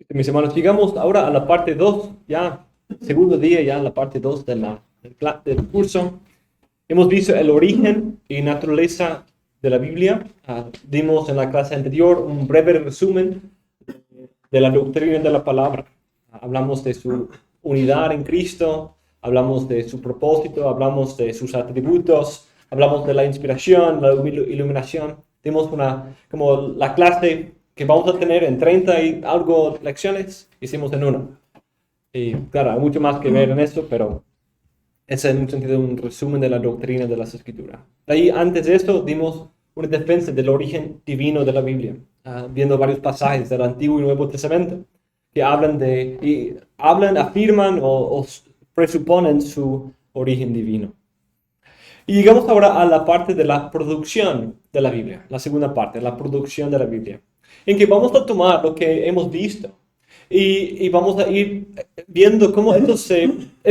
Mis hermanos, llegamos ahora a la parte 2, ya segundo día, ya la parte 2 del curso. Hemos visto el origen y naturaleza de la Biblia. Dimos en la clase anterior un breve resumen de la doctrina de la palabra. Hablamos de su unidad en Cristo, hablamos de su propósito, hablamos de sus atributos, hablamos de la inspiración, la iluminación. Dimos como la clase que vamos a tener en 30 y algo lecciones, hicimos en una. Y claro, hay mucho más que ver en eso, pero ese es en un sentido un resumen de la doctrina de las Escrituras. Ahí, antes de esto, dimos una defensa del origen divino de la Biblia, viendo varios pasajes del Antiguo y Nuevo Testamento que afirman o presuponen su origen divino. Y llegamos ahora a la parte de la producción de la Biblia, la segunda parte, la producción de la Biblia, en que vamos a tomar lo que hemos visto y vamos a ir viendo cómo el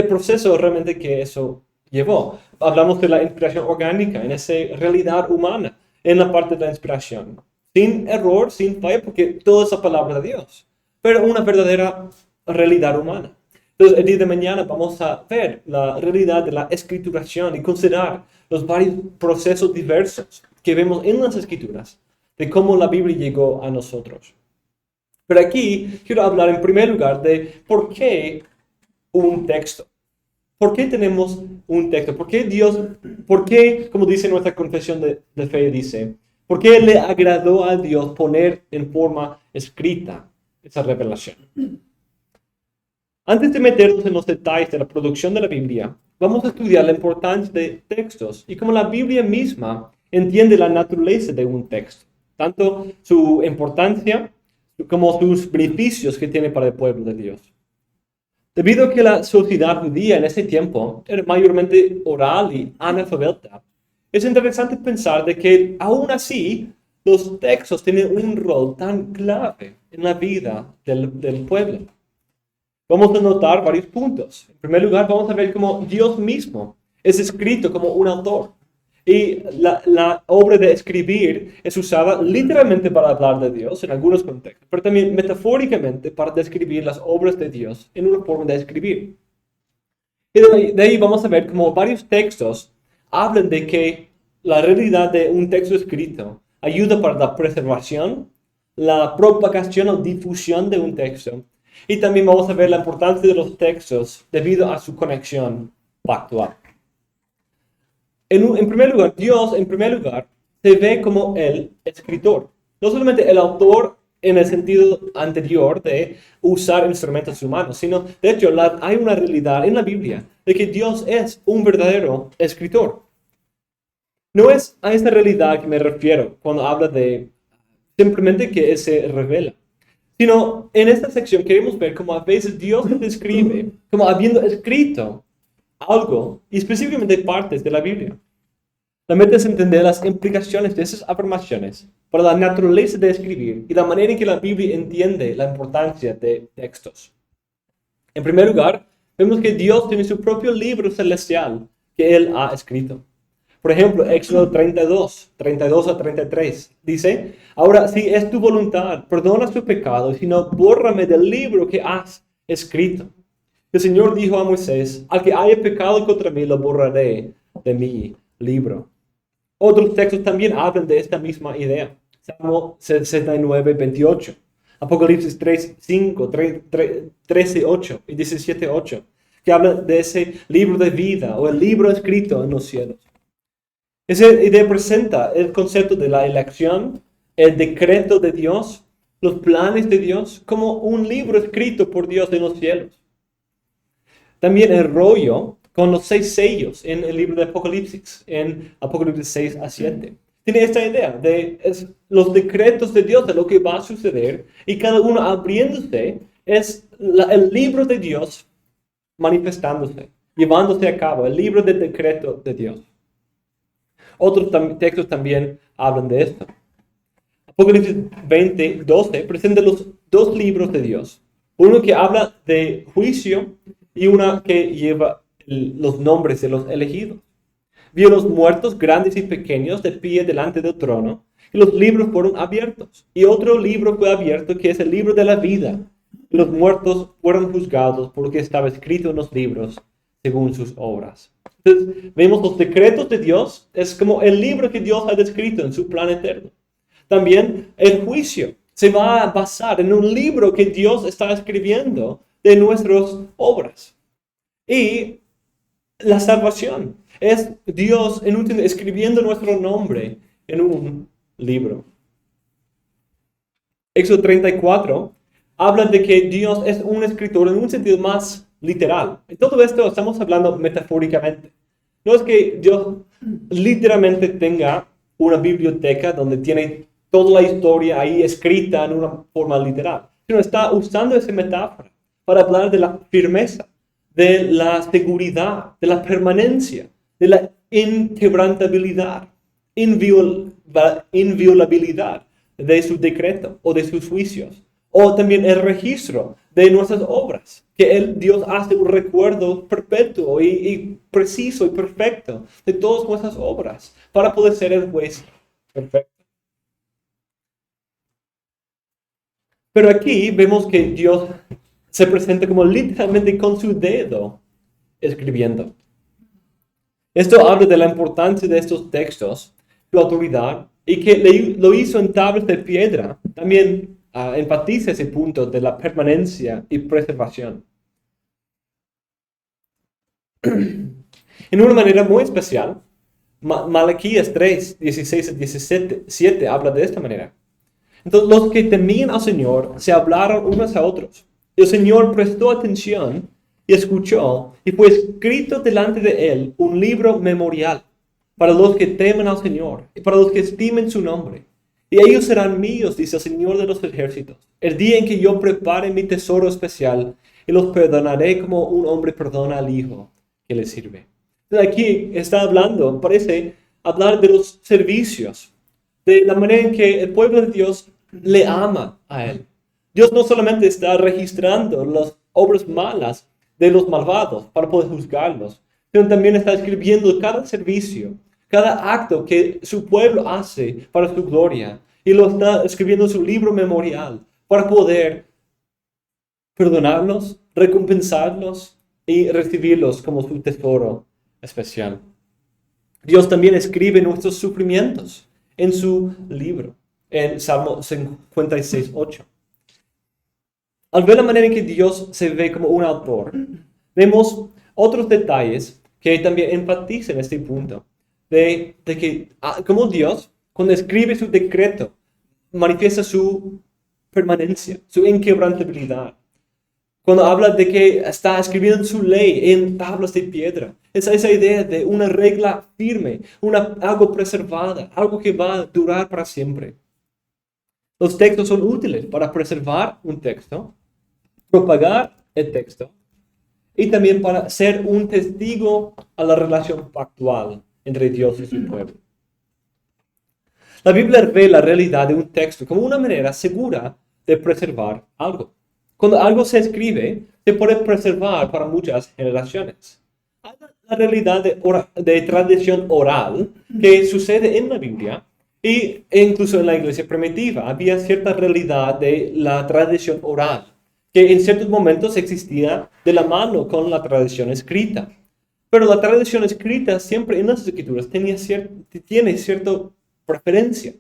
proceso realmente que eso llevó. Hablamos de la inspiración orgánica, en esa realidad humana, en la parte de la inspiración, sin error, sin falla, porque toda esa palabra de Dios, pero una verdadera realidad humana. Entonces, el día de mañana vamos a ver la realidad de la escrituración y considerar los varios procesos diversos que vemos en las escrituras de cómo la Biblia llegó a nosotros. Pero aquí quiero hablar en primer lugar de por qué un texto. ¿Por qué tenemos un texto? ¿Por qué, como dice nuestra confesión de fe, dice, por qué le agradó a Dios poner en forma escrita esa revelación? Antes de meternos en los detalles de la producción de la Biblia, vamos a estudiar la importancia de textos y cómo la Biblia misma entiende la naturaleza de un texto, tanto su importancia como sus beneficios que tiene para el pueblo de Dios. Debido a que la sociedad judía en ese tiempo era mayormente oral y analfabeta, es interesante pensar de que aún así los textos tienen un rol tan clave en la vida del pueblo. Vamos a notar varios puntos. En primer lugar, vamos a ver cómo Dios mismo es escrito como un autor. Y la obra de escribir es usada literalmente para hablar de Dios en algunos contextos, pero también metafóricamente para describir las obras de Dios en una forma de escribir. Y de ahí vamos a ver cómo varios textos hablan de que la realidad de un texto escrito ayuda para la preservación, la propagación o difusión de un texto. Y también vamos a ver la importancia de los textos debido a su conexión factual. En primer lugar, Dios, se ve como el escritor. No solamente el autor en el sentido anterior de usar instrumentos humanos, sino, de hecho, hay una realidad en la Biblia de que Dios es un verdadero escritor. No es a esta realidad que me refiero cuando habla de simplemente que Él se revela, sino en esta sección queremos ver cómo a veces Dios nos describe como habiendo escrito algo, y específicamente partes de la Biblia. La meta es entender las implicaciones de esas afirmaciones para la naturaleza de escribir y la manera en que la Biblia entiende la importancia de textos. En primer lugar, vemos que Dios tiene su propio libro celestial que Él ha escrito. Por ejemplo, Éxodo 32 a 33, dice, ahora si es tu voluntad, perdona su pecado, si no, bórrame del libro que has escrito. El Señor dijo a Moisés, al que haya pecado contra mí, lo borraré de mi libro. Otros textos también hablan de esta misma idea. Salmo 69, 28. Apocalipsis 3, 5, 13, 8 y 17, 8. Que hablan de ese libro de vida o el libro escrito en los cielos. Esa idea presenta el concepto de la elección, el decreto de Dios, los planes de Dios, como un libro escrito por Dios en los cielos. También el rollo con los 6 sellos en el libro de Apocalipsis, en Apocalipsis 6 a 7. Tiene esta idea de los decretos de Dios, de lo que va a suceder, y cada uno abriéndose es el libro de Dios manifestándose, llevándose a cabo, el libro de decreto de Dios. Otros textos también hablan de esto. Apocalipsis 20, 12 presenta los 2 libros de Dios. Uno que habla de juicio y uno que lleva los nombres de los elegidos. Vio los muertos, grandes y pequeños, de pie delante del trono, y los libros fueron abiertos. Y otro libro fue abierto, que es el libro de la vida. los muertos fueron juzgados por lo que estaba escrito en los libros según sus obras. Entonces, vemos los decretos de Dios, es como el libro que Dios ha descrito en su plan eterno. También el juicio se va a basar en un libro que Dios está escribiendo de nuestras obras. Y la salvación es Dios en último escribiendo nuestro nombre en un libro. Éxodo 34 habla de que Dios es un escritor en un sentido más literal. En todo esto estamos hablando metafóricamente. No es que Dios literalmente tenga una biblioteca donde tiene toda la historia ahí escrita en una forma literal, sino está usando esa metáfora para hablar de la firmeza, de la seguridad, de la permanencia, de la inquebrantabilidad, inviolabilidad de su decreto o de sus juicios, o también el registro de nuestras obras, que Dios hace un recuerdo perpetuo y preciso y perfecto de todas nuestras obras para poder ser el juez perfecto. Pero aquí vemos que Dios se presenta como literalmente con su dedo escribiendo. Esto habla de la importancia de estos textos, su autoridad, y que lo hizo en tablas de piedra. También enfatiza ese punto de la permanencia y preservación. En una manera muy especial, Malaquías 3, 16 a 17 habla de esta manera. Entonces los que temían al Señor se hablaron unos a otros. El Señor prestó atención y escuchó, y fue escrito delante de él un libro memorial para los que temen al Señor y para los que estimen su nombre. Y ellos serán míos, dice el Señor de los ejércitos, el día en que yo prepare mi tesoro especial y los perdonaré como un hombre perdona al hijo que le sirve. Entonces aquí está hablando, parece hablar de los servicios, de la manera en que el pueblo de Dios le ama a él. Dios no solamente está registrando las obras malas de los malvados para poder juzgarlos, sino también está escribiendo cada servicio, cada acto que su pueblo hace para su gloria, y lo está escribiendo en su libro memorial para poder perdonarlos, recompensarlos y recibirlos como su tesoro especial. Dios también escribe nuestros sufrimientos en su libro, en Salmo 56, 8. Al ver la manera en que Dios se ve como un autor, vemos otros detalles que también enfatizan este punto, de que como Dios, cuando escribe su decreto, manifiesta su permanencia, su inquebrantabilidad. Cuando habla de que está escribiendo su ley en tablas de piedra, es esa idea de una regla firme, algo preservada, algo que va a durar para siempre. Los textos son útiles para preservar un texto, propagar el texto y también para ser un testigo a la relación pactual entre Dios y su pueblo. La Biblia ve la realidad de un texto como una manera segura de preservar algo. Cuando algo se escribe, se puede preservar para muchas generaciones. Hay la realidad de tradición oral que sucede en la Biblia e incluso en la iglesia primitiva. Había cierta realidad de la tradición oral que en ciertos momentos existía de la mano con la tradición escrita. Pero la tradición escrita siempre en las escrituras tiene cierta preferencia,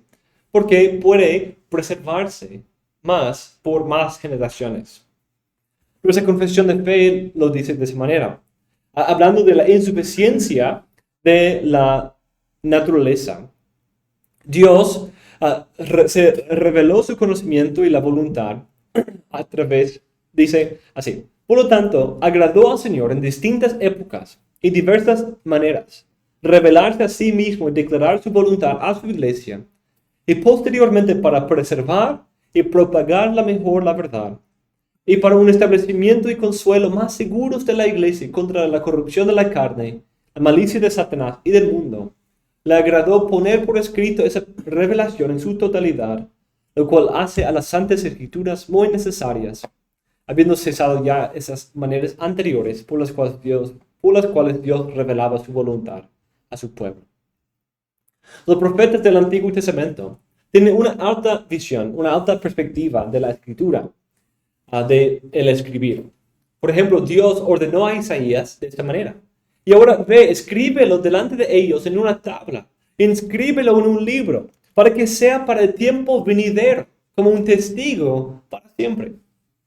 porque puede preservarse más por más generaciones. Nuestra confesión de fe lo dice de esa manera, hablando de la insuficiencia de la naturaleza. Dios se reveló su conocimiento y la voluntad a través, dice así, por lo tanto, agradó al Señor en distintas épocas y diversas maneras, revelarse a sí mismo y declarar su voluntad a su iglesia, y posteriormente para preservar y propagar la verdad, y para un establecimiento y consuelo más seguros de la iglesia contra la corrupción de la carne, la malicia de Satanás y del mundo, le agradó poner por escrito esa revelación en su totalidad, lo cual hace a las santas escrituras muy necesarias, habiendo cesado ya esas maneras anteriores por las cuales Dios revelaba su voluntad a su pueblo. Los profetas del Antiguo Testamento tienen una alta visión, una alta perspectiva de la Escritura. de el escribir. Por ejemplo, Dios ordenó a Isaías de esta manera. Y ahora ve, escríbelo delante de ellos en una tabla, inscríbelo en un libro, para que sea para el tiempo venidero, como un testigo para siempre.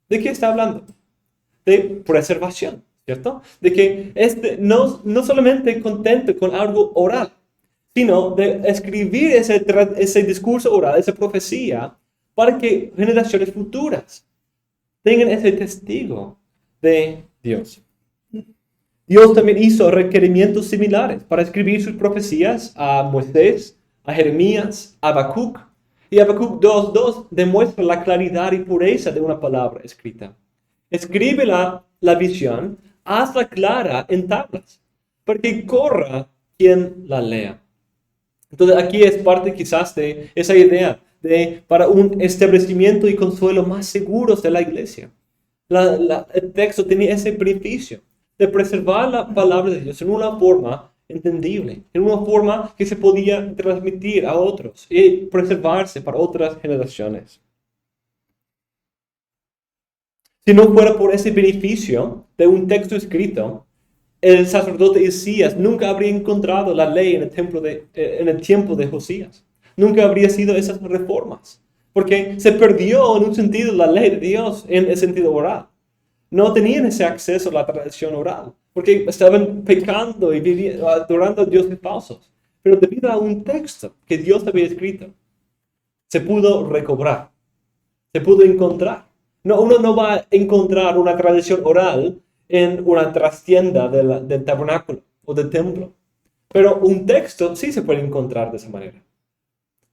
¿De qué está hablando? De preservación, ¿cierto? De que no solamente contento con algo oral, sino de escribir ese discurso oral, esa profecía, para que generaciones futuras tengan ese testigo de Dios. Dios también hizo requerimientos similares para escribir sus profecías a Moisés, a Jeremías, a Habacuc. Y Habacuc 2:2 demuestra la claridad y pureza de una palabra escrita. Escribe la visión, hazla clara en tablas, para que corra quien la lea. Entonces aquí es parte quizás de esa idea para un establecimiento y consuelo más seguros de la iglesia. El texto tenía ese beneficio de preservar la palabra de Dios en una forma entendible, en una forma que se podía transmitir a otros y preservarse para otras generaciones. Si no fuera por ese beneficio de un texto escrito, el sacerdote Isaías nunca habría encontrado la ley en el tiempo de Josías. Nunca habría sido esas reformas, porque se perdió en un sentido la ley de Dios en el sentido oral. No tenían ese acceso a la tradición oral, porque estaban pecando y adorando a dioses falsos. Pero debido a un texto que Dios había escrito, se pudo recobrar, se pudo encontrar. No, uno no va a encontrar una tradición oral en una trastienda del tabernáculo o del templo. Pero un texto sí se puede encontrar de esa manera.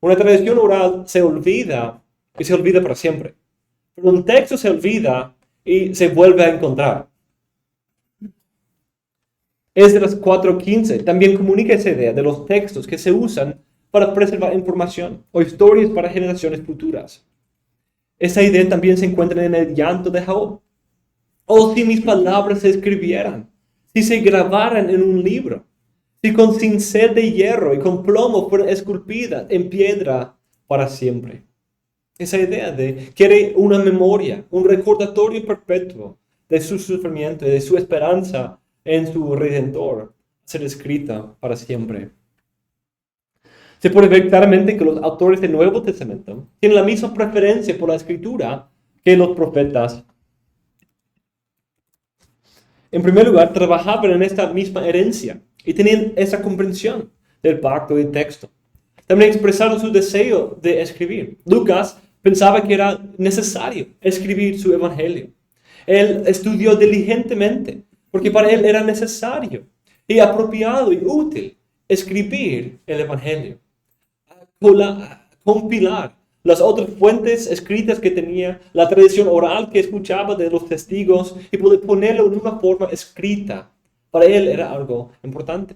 Una tradición oral se olvida y se olvida para siempre. Pero un texto se olvida y se vuelve a encontrar. Esdras 4:15 también comunica esa idea de los textos que se usan para preservar información o historias para generaciones futuras. Esa idea también se encuentra en el llanto de Job. Oh, si mis palabras se escribieran, si se grabaran en un libro, si con cincel de hierro y con plomo fueran esculpidas en piedra para siempre. Esa idea de quiere una memoria, un recordatorio perpetuo de su sufrimiento y de su esperanza en su Redentor, ser escrita para siempre. Se puede ver claramente que los autores del Nuevo Testamento tienen la misma preferencia por la escritura que los profetas. En primer lugar, trabajaban en esta misma herencia y tenían esa comprensión del pacto y texto. También expresaron su deseo de escribir. Lucas pensaba que era necesario escribir su evangelio. Él estudió diligentemente porque para él era necesario y apropiado y útil escribir el evangelio. Compilar las otras fuentes escritas que tenía, la tradición oral que escuchaba de los testigos y poder ponerlo en una forma escrita. Para él era algo importante.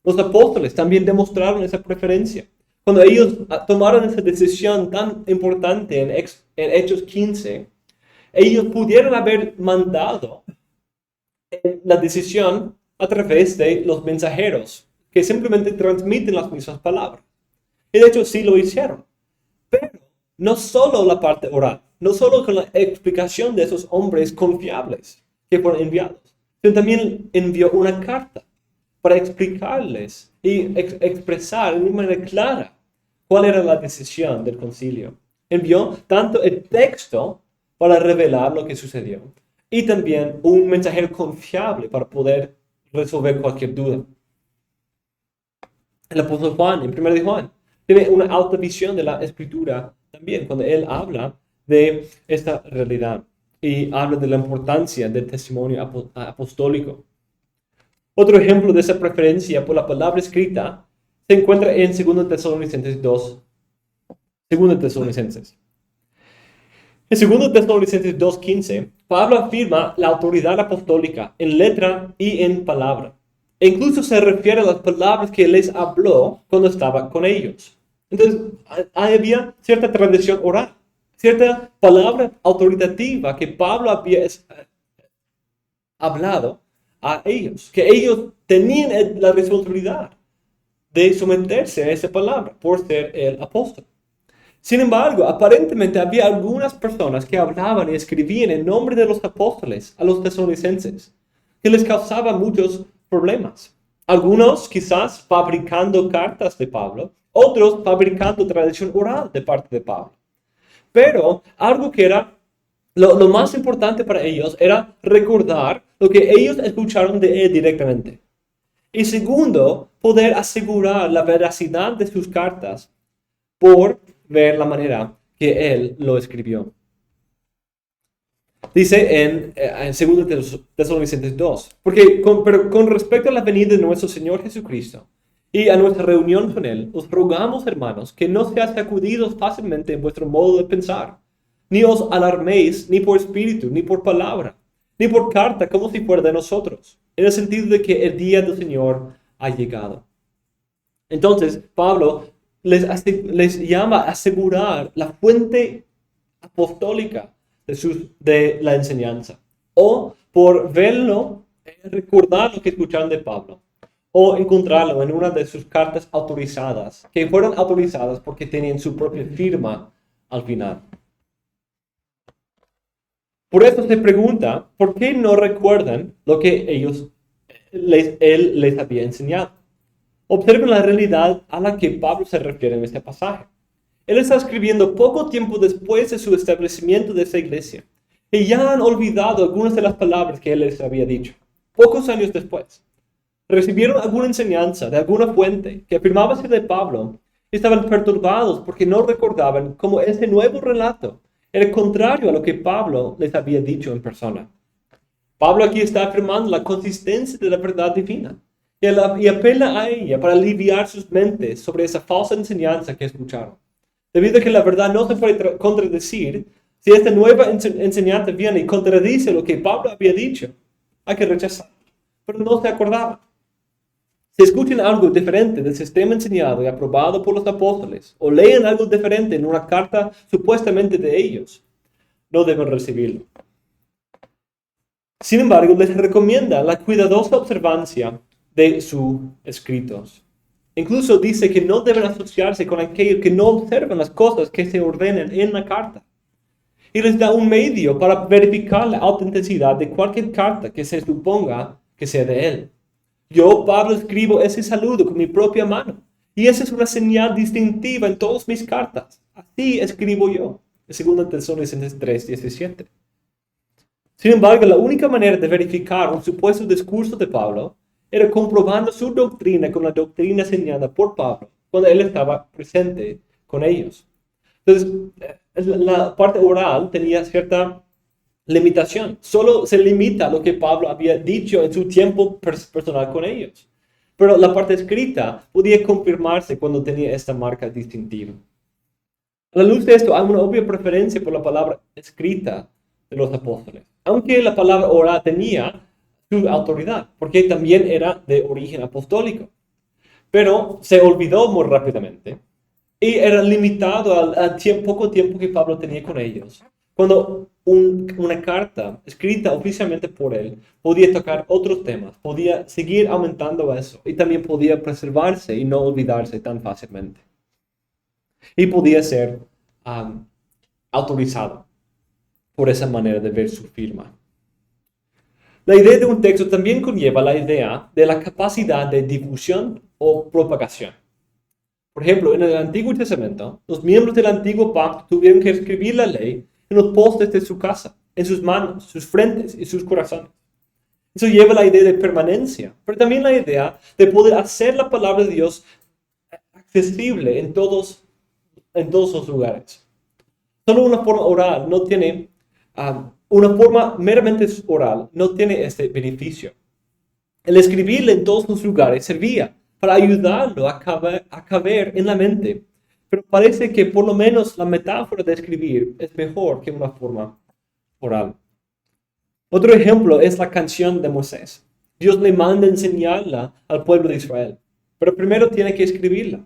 Los apóstoles también demostraron esa preferencia. Cuando ellos tomaron esa decisión tan importante en Hechos 15, ellos pudieron haber mandado la decisión a través de los mensajeros, que simplemente transmiten las mismas palabras. Y de hecho sí lo hicieron. Pero no solo la parte oral, no solo con la explicación de esos hombres confiables que fueron enviados, sino también envió una carta para explicarles y expresar de una manera clara cuál era la decisión del concilio. Envió tanto el texto para revelar lo que sucedió y también un mensajero confiable para poder resolver cualquier duda. El apóstol Juan, en 1 de Juan, tiene una alta visión de la escritura también cuando él habla de esta realidad y habla de la importancia del testimonio apostólico. Otro ejemplo de esa preferencia por la palabra escrita se encuentra en 2 Tesalonicenses 2. 2 Tesalonicenses. En 2 Tesalonicenses 2:15, Pablo afirma la autoridad apostólica en letra y en palabra. E incluso se refiere a las palabras que les habló cuando estaba con ellos. Entonces, había cierta tradición oral, cierta palabra autoritativa que Pablo había hablado a ellos, que ellos tenían la responsabilidad de someterse a esa palabra por ser el apóstol. Sin embargo, aparentemente había algunas personas que hablaban y escribían en nombre de los apóstoles a los tesalonicenses, que les causaba muchos problemas. Algunos quizás fabricando cartas de Pablo, otros fabricando tradición oral de parte de Pablo. Pero algo que era lo más importante para ellos era recordar lo que ellos escucharon de él directamente. Y segundo, poder asegurar la veracidad de sus cartas por ver la manera que él lo escribió. Dice en 2 Tesalonicenses 2, pero con respecto a la venida de nuestro Señor Jesucristo y a nuestra reunión con Él, os rogamos, hermanos, que no seáis sacudidos fácilmente en vuestro modo de pensar, ni os alarméis ni por espíritu, ni por palabra, ni por carta, como si fuera de nosotros, en el sentido de que el día del Señor ha llegado. Entonces, Pablo les llama a asegurar la fuente apostólica de la enseñanza, o por verlo, recordar lo que escucharon de Pablo, o encontrarlo en una de sus cartas autorizadas, que fueron autorizadas porque tenían su propia firma al final. Por eso se pregunta, ¿por qué no recuerdan lo que él les había enseñado? Observen la realidad a la que Pablo se refiere en este pasaje. Él está escribiendo poco tiempo después de su establecimiento de esa iglesia. Y ya han olvidado algunas de las palabras que él les había dicho. Pocos años después. Recibieron alguna enseñanza de alguna fuente que afirmaba ser de Pablo. Y estaban perturbados porque no recordaban cómo ese nuevo relato era contrario a lo que Pablo les había dicho en persona. Pablo aquí está afirmando la consistencia de la verdad divina. Y apela a ella para aliviar sus mentes sobre esa falsa enseñanza que escucharon. Debido a que la verdad no se puede contradecir, si esta nueva enseñanza viene y contradice lo que Pablo había dicho, hay que rechazarlo. Pero no se acordaba. Si escuchan algo diferente del sistema enseñado y aprobado por los apóstoles, o leen algo diferente en una carta supuestamente de ellos, no deben recibirlo. Sin embargo, les recomienda la cuidadosa observancia de sus escritos. Incluso dice que no deben asociarse con aquellos que no observan las cosas que se ordenan en la carta. Y les da un medio para verificar la autenticidad de cualquier carta que se suponga que sea de él. Yo, Pablo, escribo ese saludo con mi propia mano. Y esa es una señal distintiva en todas mis cartas. Así escribo yo. En 2 Tesalonicenses 3:17. Sin embargo, la única manera de verificar un supuesto discurso de Pablo era comprobando su doctrina con la doctrina enseñada por Pablo cuando él estaba presente con ellos. Entonces, la parte oral tenía cierta limitación. Solo se limita a lo que Pablo había dicho en su tiempo personal con ellos. Pero la parte escrita podía confirmarse cuando tenía esta marca distintiva. A la luz de esto, hay una obvia preferencia por la palabra escrita de los apóstoles. Aunque la palabra oral tenía su autoridad, porque también era de origen apostólico. Pero se olvidó muy rápidamente y era limitado al poco tiempo que Pablo tenía con ellos. Cuando una carta escrita oficialmente por él podía tocar otros temas, podía seguir aumentando eso y también podía preservarse y no olvidarse tan fácilmente. Y podía ser autorizado por esa manera de ver su firma. La idea de un texto también conlleva la idea de la capacidad de difusión o propagación. Por ejemplo, en el Antiguo Testamento, los miembros del Antiguo Pacto tuvieron que escribir la ley en los postes de su casa, en sus manos, sus frentes y sus corazones. Eso lleva la idea de permanencia, pero también la idea de poder hacer la palabra de Dios accesible en todos los lugares. Solo una forma oral no tiene una forma meramente oral no tiene este beneficio. El escribirle en todos los lugares servía para ayudarlo a caber en la mente, pero parece que por lo menos la metáfora de escribir es mejor que una forma oral. Otro ejemplo es la canción de Moisés. Dios le manda enseñarla al pueblo de Israel, pero primero tiene que escribirla.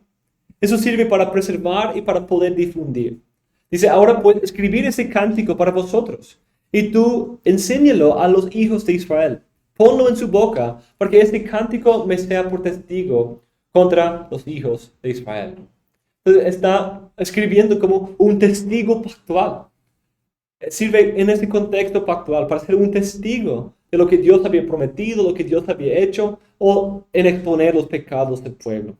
Eso sirve para preservar y para poder difundir. Dice, ahora puedes escribir ese cántico para vosotros. Y tú enséñalo a los hijos de Israel. Ponlo en su boca, para que este cántico me sea por testigo contra los hijos de Israel. Entonces, está escribiendo como un testigo pactual. Sirve en este contexto pactual para ser un testigo de lo que Dios había prometido, lo que Dios había hecho, o en exponer los pecados del pueblo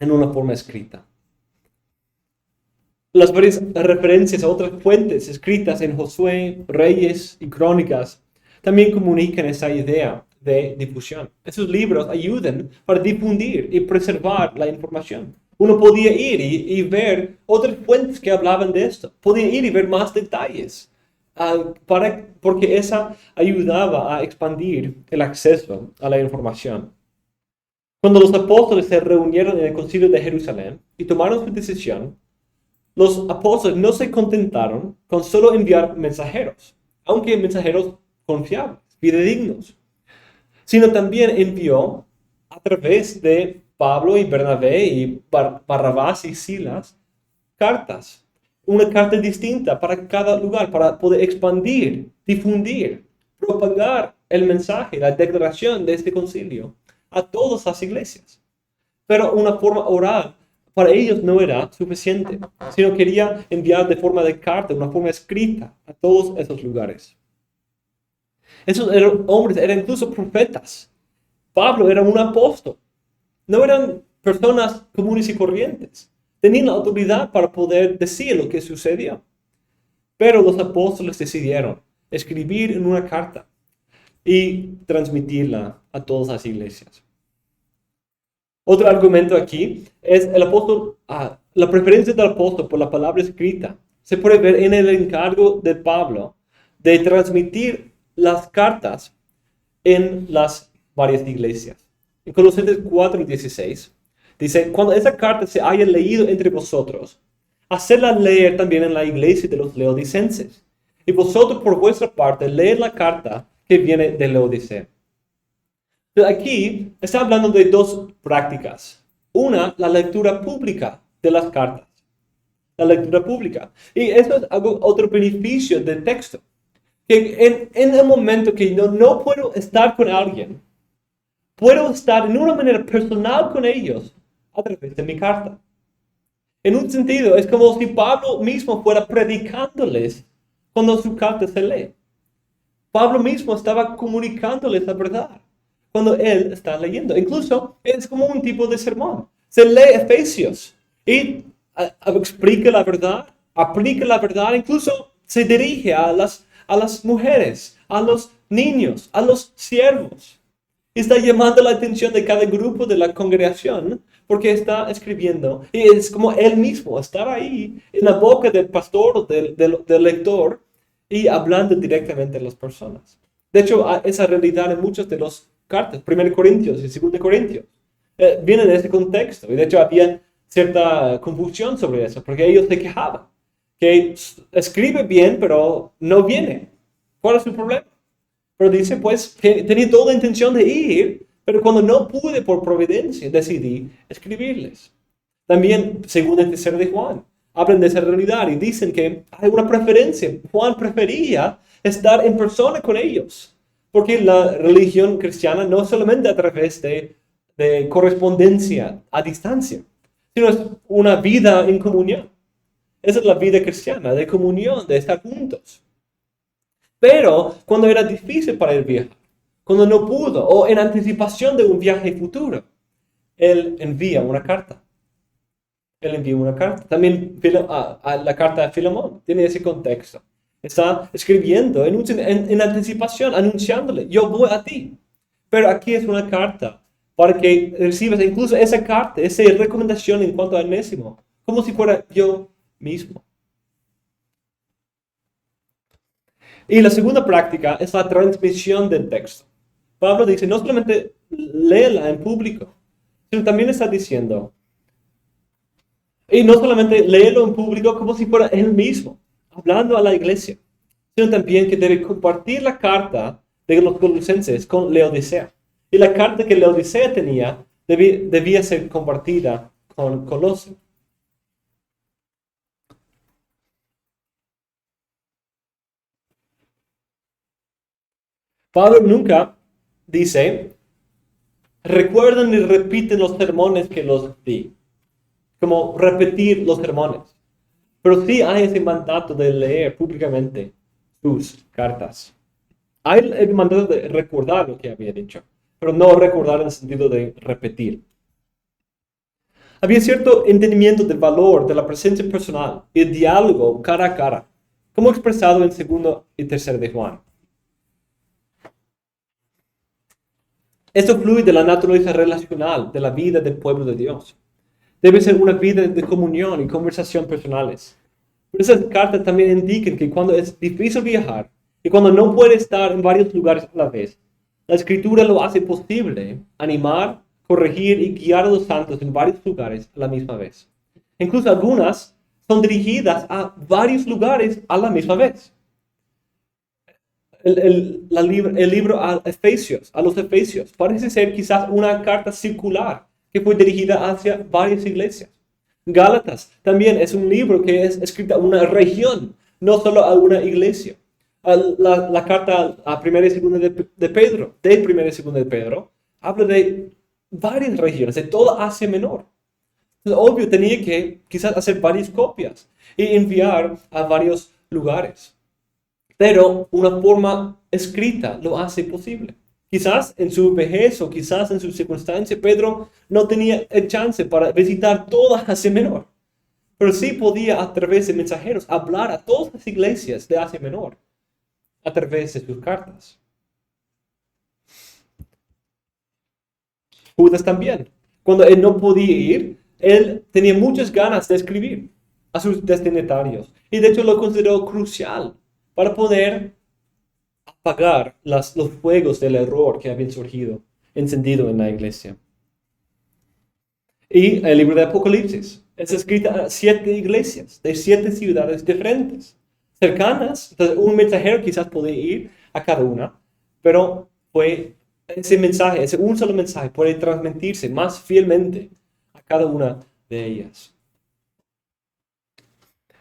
en una forma escrita. Las varias referencias a otras fuentes escritas en Josué, Reyes y Crónicas también comunican esa idea de difusión. Esos libros ayudan para difundir y preservar la información. Uno podía ir y ver otras fuentes que hablaban de esto. Podía ir y ver más detalles, porque esa ayudaba a expandir el acceso a la información. Cuando los apóstoles se reunieron en el concilio de Jerusalén y tomaron su decisión, los apóstoles no se contentaron con solo enviar mensajeros, aunque mensajeros confiables, fidedignos, sino también envió a través de Pablo y Bernabé y Barrabás y Silas cartas, una carta distinta para cada lugar, para poder expandir, difundir, propagar el mensaje, la declaración de este concilio a todas las iglesias. Pero una forma oral para ellos no era suficiente, sino quería enviar de forma de carta, una forma escrita a todos esos lugares. Esos hombres eran incluso profetas. Pablo era un apóstol. No eran personas comunes y corrientes. Tenían la autoridad para poder decir lo que sucedió. Pero los apóstoles decidieron escribir en una carta y transmitirla a todas las iglesias. Otro argumento aquí es la preferencia del apóstol por la palabra escrita. Se puede ver en el encargo de Pablo de transmitir las cartas en las varias iglesias. En Colosenses 4:16 dice: cuando esa carta se haya leído entre vosotros, hacedla leer también en la iglesia de los laodicenses. Y vosotros por vuestra parte leed la carta que viene de Laodicea. Aquí está hablando de dos prácticas. Una, la lectura pública de las cartas. La lectura pública. Y eso es otro beneficio del texto. Que en el momento que no puedo estar con alguien, puedo estar en una manera personal con ellos a través de mi carta. En un sentido, es como si Pablo mismo fuera predicándoles cuando su carta se lee. Pablo mismo estaba comunicándoles la verdad cuando él está leyendo. Incluso es como un tipo de sermón. Se lee Efesios y explica la verdad, aplica la verdad, incluso se dirige a las mujeres, a los niños, a los siervos. Está llamando la atención de cada grupo de la congregación porque está escribiendo. Y es como él mismo estar ahí en la boca del pastor o del lector y hablando directamente a las personas. De hecho, esa realidad en muchas de las cartas, 1 Corintios y 2 Corintios, vienen de ese contexto. Y de hecho había cierta confusión sobre eso, porque ellos se quejaban, que escribe bien, pero no viene. ¿Cuál es su problema? Pero dice, pues, que tenía toda la intención de ir, pero cuando no pude por providencia, decidí escribirles. También, según el tercero de Juan, hablan de esa realidad y dicen que hay una preferencia. Juan prefería estar en persona con ellos, porque la religión cristiana no es solamente a través de correspondencia a distancia, sino es una vida en comunión. Esa es la vida cristiana, de comunión, de estar juntos. Pero cuando era difícil para él viajar, cuando no pudo, o en anticipación de un viaje futuro, él envía una carta. Él envía una carta. También a la carta de Filemón tiene ese contexto. Está escribiendo en anticipación, anunciándole, yo voy a ti. Pero aquí es una carta para que recibas incluso esa carta, esa recomendación en cuanto a Onésimo, como si fuera yo mismo. Y la segunda práctica es la transmisión del texto. Pablo dice, no solamente léela en público, sino también está diciendo, y no solamente léelo en público como si fuera él mismo, hablando a la iglesia, sino también que debe compartir la carta de los colosenses con Laodicea. Y la carta que Laodicea tenía debía ser compartida con Colosio. Pablo nunca dice, recuerden y repiten los sermones que los di. como repetir los sermones. Pero sí hay ese mandato de leer públicamente sus cartas. Hay el mandato de recordar lo que había dicho, pero no recordar en el sentido de repetir. Había cierto entendimiento del valor de la presencia personal y el diálogo cara a cara, como expresado en 2 y 3 de Juan. Esto fluye de la naturaleza relacional de la vida del pueblo de Dios. Debe ser una vida de comunión y conversación personales. Pero esas cartas también indican que cuando es difícil viajar y cuando no puede estar en varios lugares a la vez, la Escritura lo hace posible animar, corregir y guiar a los santos en varios lugares a la misma vez. Incluso algunas son dirigidas a varios lugares a la misma vez. El libro a los Efesios, parece ser quizás una carta circular que fue dirigida hacia varias iglesias. Gálatas también es un libro que es escrito a una región, no solo a una iglesia. La carta a primera y segunda de Pedro, habla de varias regiones, de toda Asia Menor. Entonces, obvio, tenía que quizás hacer varias copias y enviar a varios lugares. Pero una forma escrita lo hace posible. Quizás en su vejez o quizás en su circunstancia, Pedro no tenía el chance para visitar toda Asia Menor. Pero sí podía, a través de mensajeros, hablar a todas las iglesias de Asia Menor a través de sus cartas. Judas también. Cuando él no podía ir, él tenía muchas ganas de escribir a sus destinatarios. Y de hecho lo consideró crucial para poder apagar los fuegos del error que habían surgido, encendido en la iglesia. Y el libro de Apocalipsis es escrito a 7 iglesias de 7 ciudades diferentes, cercanas. Entonces, un mensajero quizás podía ir a cada una, pero fue ese mensaje, ese un solo mensaje puede transmitirse más fielmente a cada una de ellas.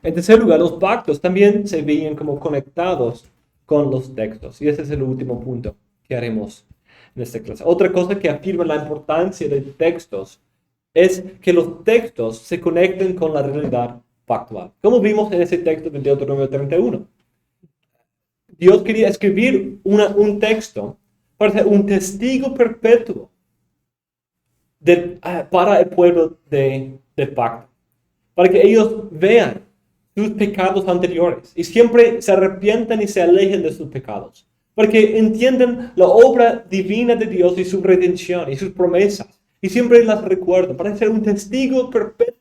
En tercer lugar, los pactos también se veían como conectados con los textos. Y ese es el último punto que haremos en esta clase. Otra cosa que afirma la importancia de textos es que los textos se conecten con la realidad pactual. Como vimos en ese texto de Deuteronomio 31. Dios quería escribir un texto para ser un testigo perpetuo para el pueblo del pacto. Para que ellos vean sus pecados anteriores y siempre se arrepientan y se alejen de sus pecados. Para que entiendan la obra divina de Dios y su redención y sus promesas. Y siempre las recuerdan para ser un testigo perpetuo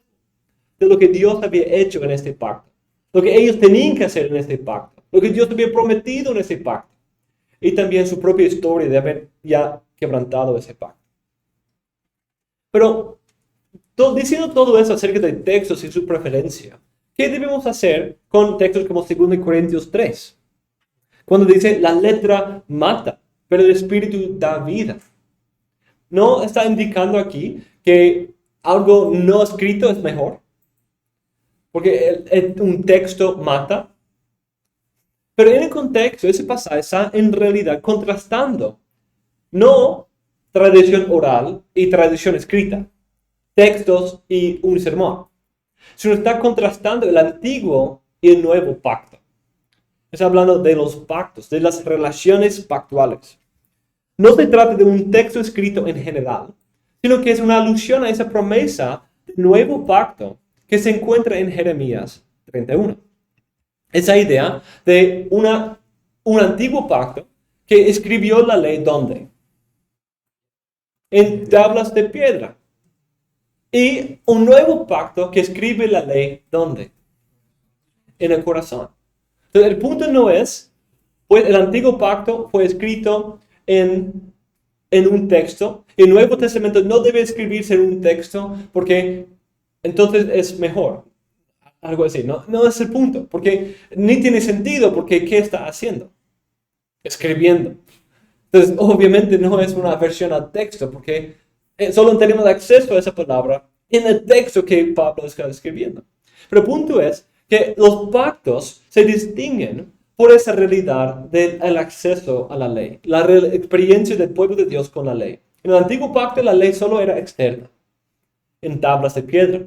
de lo que Dios había hecho en este pacto. Lo que ellos tenían que hacer en este pacto. Lo que Dios había prometido en ese pacto. Y también su propia historia de haber ya quebrantado ese pacto. Pero diciendo todo eso acerca de textos y su preferencia, ¿qué debemos hacer con textos como 2 Corintios 3? Cuando dice, la letra mata, pero el espíritu da vida. ¿No está indicando aquí que algo no escrito es mejor? Porque un texto mata. Pero en el contexto, ese pasaje está en realidad contrastando, no tradición oral y tradición escrita, textos y un sermón, sino está contrastando el antiguo y el nuevo pacto. Está hablando de los pactos, de las relaciones pactuales. No se trata de un texto escrito en general, sino que es una alusión a esa promesa del nuevo pacto que se encuentra en Jeremías 31. Esa idea de un antiguo pacto que escribió la ley ¿dónde? En tablas de piedra. Y un nuevo pacto que escribe la ley ¿dónde? En el corazón. Entonces el punto no es, pues el antiguo pacto fue escrito en un texto. El Nuevo Testamento no debe escribirse en un texto porque entonces es mejor. Algo así, no es el punto, porque ni tiene sentido, porque ¿qué está haciendo? Escribiendo. Entonces, obviamente no es una versión al texto, porque solo tenemos acceso a esa palabra en el texto que Pablo está escribiendo. Pero el punto es que los pactos se distinguen por esa realidad del acceso a la ley, la experiencia del pueblo de Dios con la ley. En el antiguo pacto la ley solo era externa, en tablas de piedra.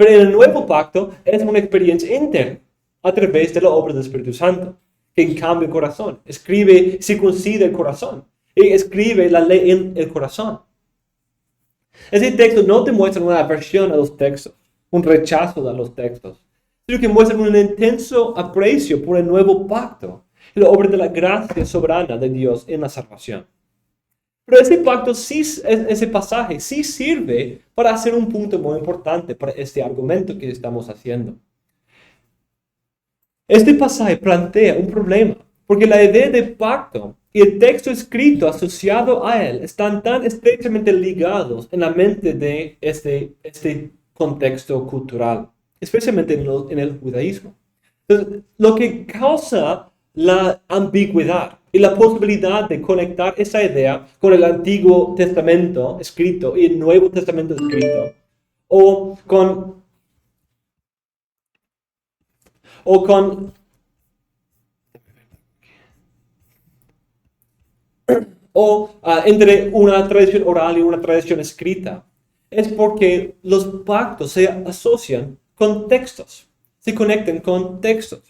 Pero en el nuevo pacto es una experiencia interna a través de la obra del Espíritu Santo, que cambia el corazón, escribe, circuncida el corazón y escribe la ley en el corazón. Ese texto no te muestra una aversión a los textos, un rechazo a los textos, sino que muestra un intenso aprecio por el nuevo pacto y la obra de la gracia soberana de Dios en la salvación. Pero ese pacto, ese pasaje, sí sirve para hacer un punto muy importante para este argumento que estamos haciendo. Este pasaje plantea un problema, porque la idea de pacto y el texto escrito asociado a él están tan estrechamente ligados en la mente de este contexto cultural, especialmente en el judaísmo. Entonces, lo que causa la ambigüedad y la posibilidad de conectar esa idea con el Antiguo Testamento escrito y el Nuevo Testamento escrito, o entre una tradición oral y una tradición escrita, es porque los pactos se asocian con textos, se conectan con textos.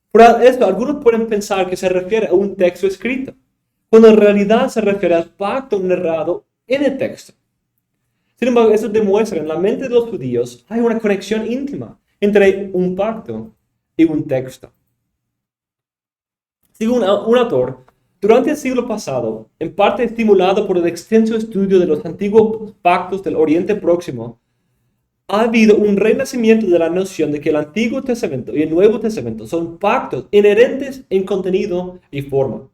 Por esto, algunos pueden pensar que se refiere a un texto escrito, cuando en realidad se refiere al pacto narrado en el texto. Sin embargo, eso demuestra en la mente de los judíos hay una conexión íntima entre un pacto y un texto. Según un autor, durante el siglo pasado, en parte estimulado por el extenso estudio de los antiguos pactos del Oriente Próximo, ha habido un renacimiento de la noción de que el Antiguo Testamento y el Nuevo Testamento son pactos inherentes en contenido y forma.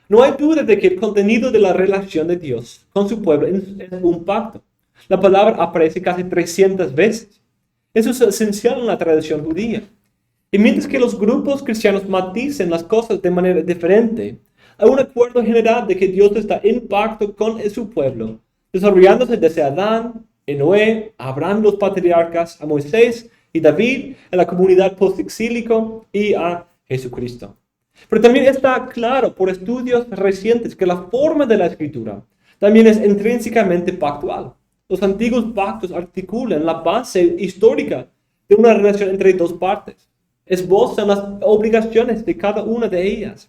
No hay duda de que el contenido de la relación de Dios con su pueblo es un pacto. La palabra aparece casi 300 veces. Eso es esencial en la tradición judía. Y mientras que los grupos cristianos matizan las cosas de manera diferente, hay un acuerdo general de que Dios está en pacto con su pueblo, desarrollándose desde Adán, en Noé, a Abraham, los patriarcas, a Moisés y David, en la comunidad postexílico y a Jesucristo. Pero también está claro por estudios recientes que la forma de la escritura también es intrínsecamente pactual. Los antiguos pactos articulan la base histórica de una relación entre dos partes, esbozan las obligaciones de cada una de ellas,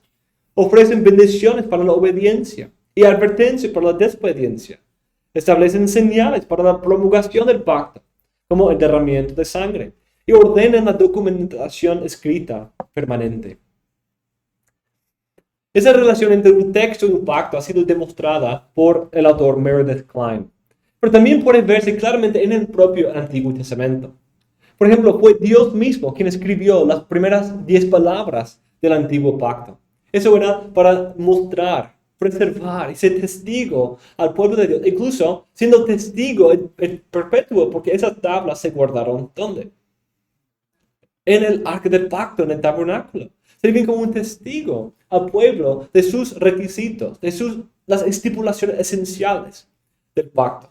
ofrecen bendiciones para la obediencia y advertencias para la desobediencia. Establecen señales para la promulgación del pacto, como el derramamiento de sangre, y ordenan la documentación escrita permanente. Esa relación entre un texto y un pacto ha sido demostrada por el autor Meredith Kline, pero también puede verse claramente en el propio Antiguo Testamento. Por ejemplo, fue Dios mismo quien escribió las primeras 10 palabras del Antiguo Pacto. Eso era para mostrar, preservar y ser testigo al pueblo de Dios, incluso siendo testigo perpetuo, porque esas tablas se guardaron ¿dónde? En el arca del pacto, en el tabernáculo. Sirven como un testigo al pueblo de sus requisitos, de las estipulaciones esenciales del pacto.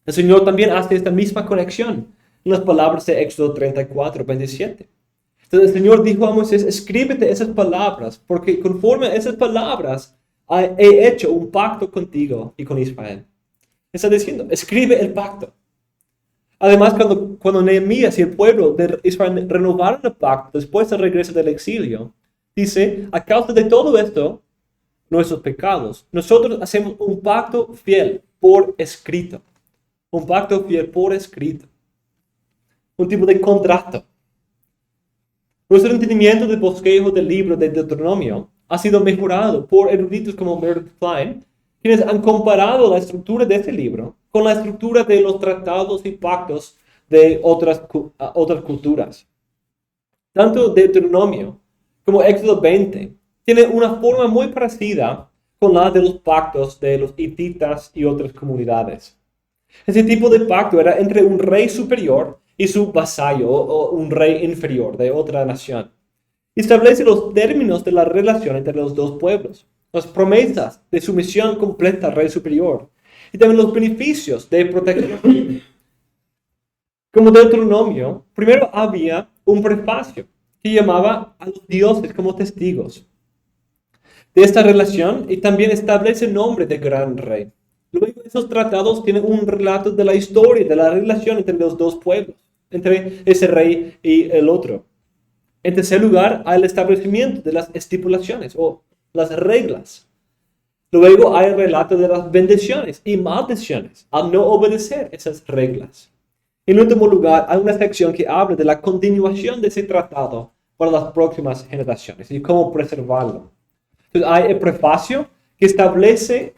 El Señor también hace esta misma conexión en las palabras de Éxodo 34, 27. Entonces el Señor dijo a Moisés, escríbete esas palabras, porque conforme a esas palabras he hecho un pacto contigo y con Israel. Está diciendo, escribe el pacto. Además, cuando Nehemías y el pueblo de Israel renovaron el pacto después del regreso del exilio, dice, a causa de todo esto, nuestros pecados, nosotros hacemos un pacto fiel por escrito. Un pacto fiel por escrito. Un tipo de contrato. Nuestro entendimiento del bosquejo del libro de Deuteronomio ha sido mejorado por eruditos como Meredith Kline, quienes han comparado la estructura de este libro con la estructura de los tratados y pactos de otras culturas. Tanto Deuteronomio como Éxodo 20 tienen una forma muy parecida con la de los pactos de los hititas y otras comunidades. Ese tipo de pacto era entre un rey superior y su vasallo o un rey inferior de otra nación. Establece los términos de la relación entre los dos pueblos, las promesas de sumisión completa al rey superior y también los beneficios de protección. Como Deuteronomio, primero había un prefacio que llamaba a los dioses como testigos de esta relación y también establece el nombre del gran rey. Luego esos tratados tienen un relato de la historia, de la relación entre los dos pueblos, entre ese rey y el otro. En tercer lugar, hay el establecimiento de las estipulaciones o las reglas. Luego hay el relato de las bendiciones y maldiciones al no obedecer esas reglas. En último lugar, hay una sección que habla de la continuación de ese tratado para las próximas generaciones y cómo preservarlo. Entonces, hay el prefacio que establece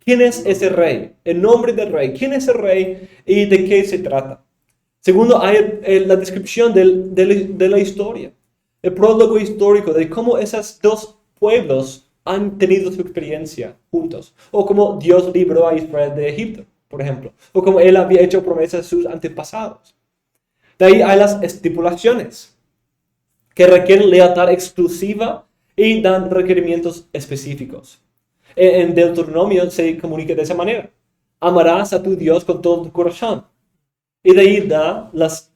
quién es ese rey, el nombre del rey, quién es el rey y de qué se trata. Segundo, hay la descripción de la historia, el prólogo histórico de cómo esos dos pueblos han tenido su experiencia juntos, o cómo Dios libró a Israel de Egipto, por ejemplo, o cómo Él había hecho promesas a sus antepasados. De ahí hay las estipulaciones, que requieren lealtad exclusiva y dan requerimientos específicos. En Deuteronomio se comunica de esa manera: amarás a tu Dios con todo tu corazón. Y de ahí da los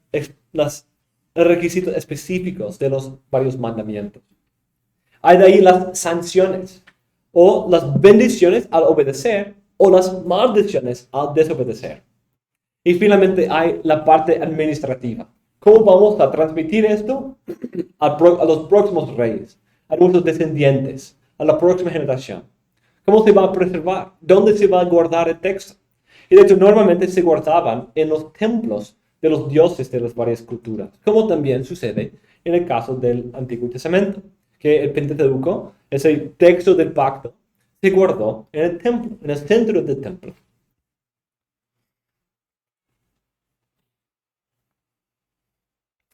requisitos específicos de los varios mandamientos. Hay de ahí las sanciones, o las bendiciones al obedecer, o las maldiciones al desobedecer. Y finalmente hay la parte administrativa. ¿Cómo vamos a transmitir esto a los próximos reyes, a nuestros descendientes, a la próxima generación? ¿Cómo se va a preservar? ¿Dónde se va a guardar el texto? Y de hecho, normalmente se guardaban en los templos de los dioses de las varias culturas, como también sucede en el caso del Antiguo Testamento, que el Pentateuco, ese texto del pacto, se guardó en el templo, en el centro del templo.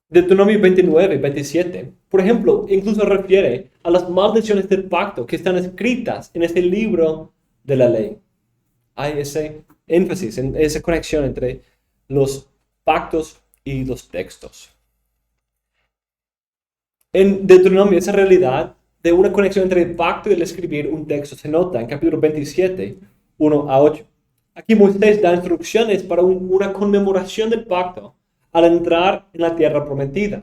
Deuteronomio 29, 27, por ejemplo, incluso refiere a las maldiciones del pacto que están escritas en este libro de la ley. Hay ese énfasis, en esa conexión entre los pactos y los textos. En Deuteronomio, esa realidad de una conexión entre el pacto y el escribir un texto se nota en capítulo 27, 1 a 8. Aquí Moisés da instrucciones para una conmemoración del pacto al entrar en la tierra prometida,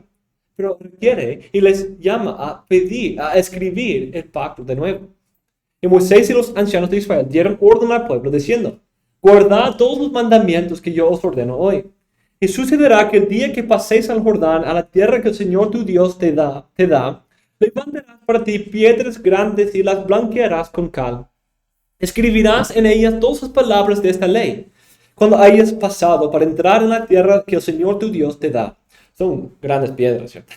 pero requiere y les llama a pedir, a escribir el pacto de nuevo. Y Moisés y los ancianos de Israel dieron orden al pueblo diciendo: guardad todos los mandamientos que yo os ordeno hoy. Y sucederá que el día que paséis al Jordán, a la tierra que el Señor tu Dios te da, levantarás para ti piedras grandes y las blanquearás con cal. Escribirás en ellas todas las palabras de esta ley, cuando hayas pasado para entrar en la tierra que el Señor tu Dios te da. Son grandes piedras, ¿cierto?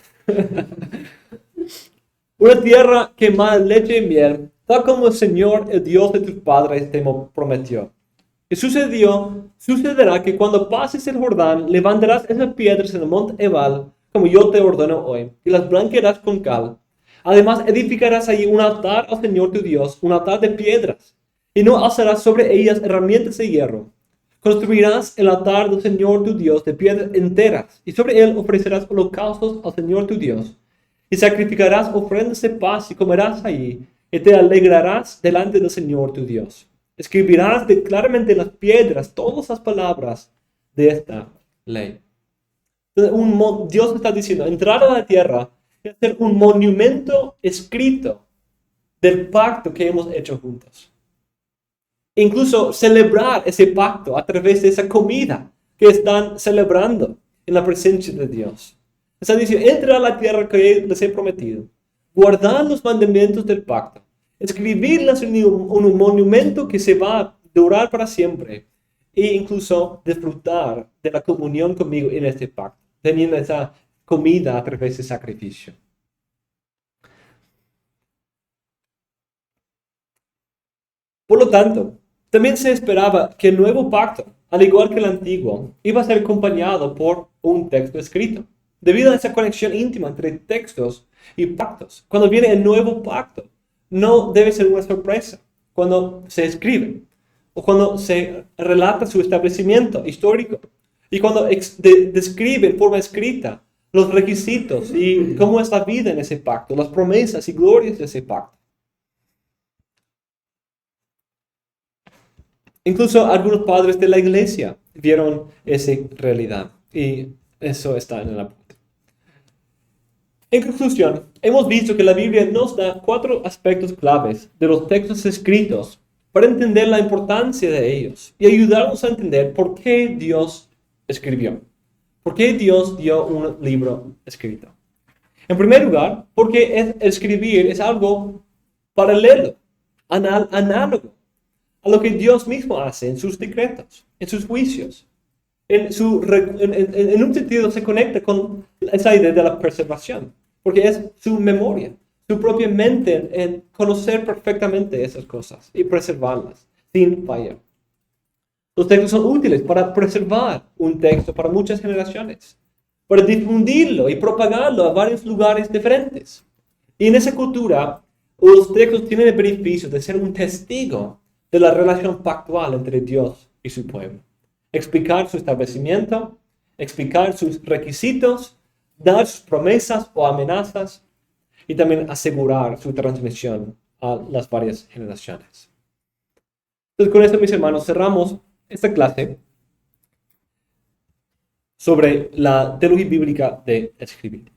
Una tierra que mana leche y miel, tal como el Señor, el Dios de tus padres, te prometió. Y sucederá que cuando pases el Jordán, levantarás esas piedras en el monte Ebal, como yo te ordeno hoy, y las blanquearás con cal. Además, edificarás allí un altar al Señor tu Dios, un altar de piedras, y no alzarás sobre ellas herramientas de hierro. Construirás el altar del Señor tu Dios de piedras enteras, y sobre él ofrecerás holocaustos al Señor tu Dios. Y sacrificarás ofrendas de paz y comerás allí, y te alegrarás delante del Señor tu Dios. Escribirás claramente en las piedras todas las palabras de esta ley. Entonces, Dios está diciendo: entrar a la tierra y hacer un monumento escrito del pacto que hemos hecho juntos. Incluso celebrar ese pacto a través de esa comida que están celebrando en la presencia de Dios. Está diciendo: entra a la tierra que les he prometido. Guardar los mandamientos del pacto. Escribirlas en un monumento que se va a durar para siempre. E incluso disfrutar de la comunión conmigo en este pacto, teniendo esa comida a través de sacrificio. Por lo tanto, también se esperaba que el nuevo pacto, al igual que el antiguo, iba a ser acompañado por un texto escrito, debido a esa conexión íntima entre textos y pactos. Cuando viene el nuevo pacto, no debe ser una sorpresa cuando se escribe o cuando se relata su establecimiento histórico y cuando describe en forma escrita los requisitos y cómo es la vida en ese pacto, las promesas y glorias de ese pacto. Incluso algunos padres de la iglesia vieron esa realidad y eso está en el apunte. En conclusión, hemos visto que la Biblia nos da 4 aspectos claves de los textos escritos para entender la importancia de ellos y ayudarnos a entender por qué Dios escribió. ¿Por qué Dios dio un libro escrito? En primer lugar, porque escribir es algo paralelo, análogo a lo que Dios mismo hace en sus decretos, en sus juicios. En un sentido se conecta con esa idea de la preservación, porque es su memoria, su propia mente en conocer perfectamente esas cosas y preservarlas sin fallar. Los textos son útiles para preservar un texto para muchas generaciones, para difundirlo y propagarlo a varios lugares diferentes. Y en esa cultura, los textos tienen el beneficio de ser un testigo de la relación pactual entre Dios y su pueblo. Explicar su establecimiento, explicar sus requisitos, dar sus promesas o amenazas y también asegurar su transmisión a las varias generaciones. Entonces, con esto, mis hermanos, cerramos esta clase sobre la teología bíblica de escribir.